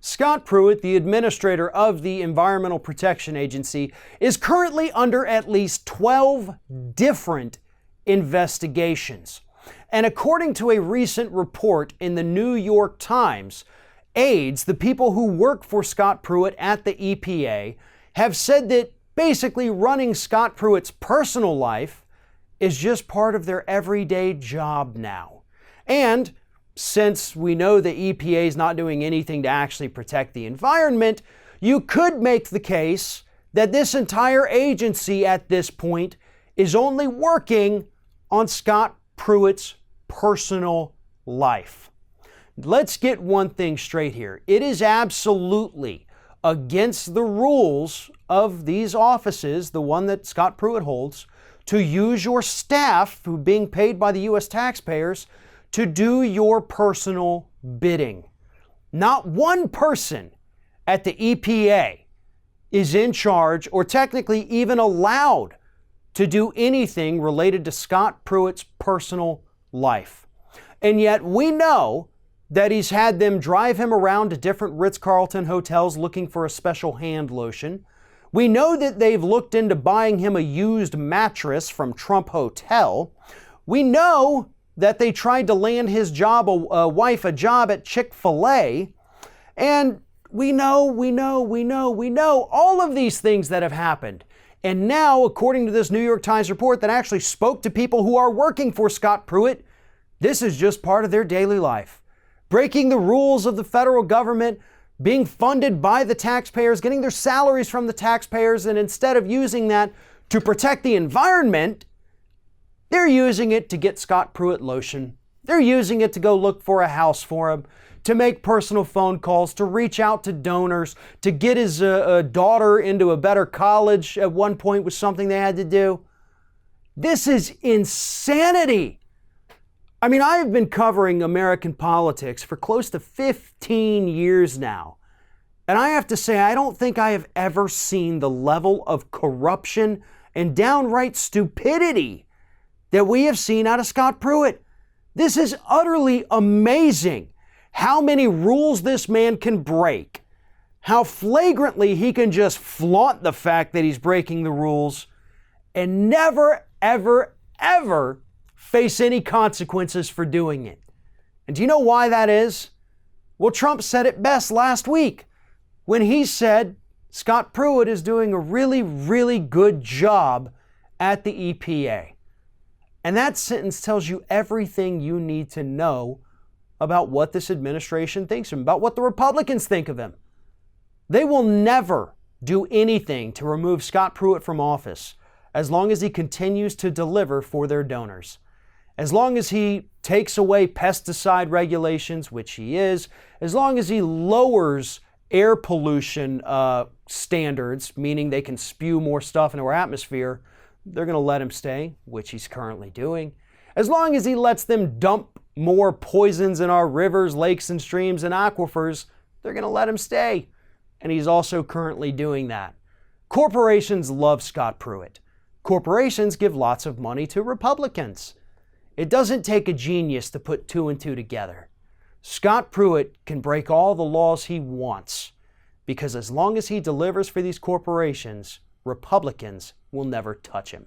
Scott Pruitt, the administrator of the Environmental Protection Agency, is currently under at least 12 different investigations. And according to a recent report in the New York Times, aides, the people who work for Scott Pruitt at the EPA, have said that basically running Scott Pruitt's personal life is just part of their everyday job now. And since we know the EPA is not doing anything to actually protect the environment, you could make the case that this entire agency at this point is only working on Scott Pruitt's personal life. Let's get one thing straight here. It is absolutely against the rules of these offices, the one that Scott Pruitt holds, to use your staff, who are being paid by the U.S. taxpayers, to do your personal bidding. Not one person at the EPA is in charge or technically even allowed to do anything related to Scott Pruitt's personal life. And yet we know that he's had them drive him around to different Ritz-Carlton hotels looking for a special hand lotion. We know that they've looked into buying him a used mattress from Trump Hotel. We know that they tried to land his wife a job at Chick-fil-A. And we know all of these things that have happened. And now, according to this New York Times report that actually spoke to people who are working for Scott Pruitt, this is just part of their daily life. Breaking the rules of the federal government, being funded by the taxpayers, getting their salaries from the taxpayers, and instead of using that to protect the environment, they're using it to get Scott Pruitt lotion. They're using it to go look for a house for him, to make personal phone calls, to reach out to donors, to get his daughter into a better college. At one point was something they had to do. This is insanity. I mean, I have been covering American politics for close to 15 years now. And I have to say, I don't think I have ever seen the level of corruption and downright stupidity that we have seen out of Scott Pruitt. This is utterly amazing how many rules this man can break, how flagrantly he can just flaunt the fact that he's breaking the rules and never, ever, ever face any consequences for doing it. And do you know why that is? Well, Trump said it best last week when he said Scott Pruitt is doing a really, really good job at the EPA. And that sentence tells you everything you need to know about what this administration thinks of him, about what the Republicans think of him. They will never do anything to remove Scott Pruitt from office as long as he continues to deliver for their donors. As long as he takes away pesticide regulations, which he is, as long as he lowers air pollution standards, meaning they can spew more stuff into our atmosphere, they're going to let him stay, which he's currently doing. As long as he lets them dump more poisons in our rivers, lakes, and streams and aquifers, they're going to let him stay. And he's also currently doing that. Corporations love Scott Pruitt. Corporations give lots of money to Republicans. It doesn't take a genius to put two and two together. Scott Pruitt can break all the laws he wants, because as long as he delivers for these corporations, Republicans will never touch him.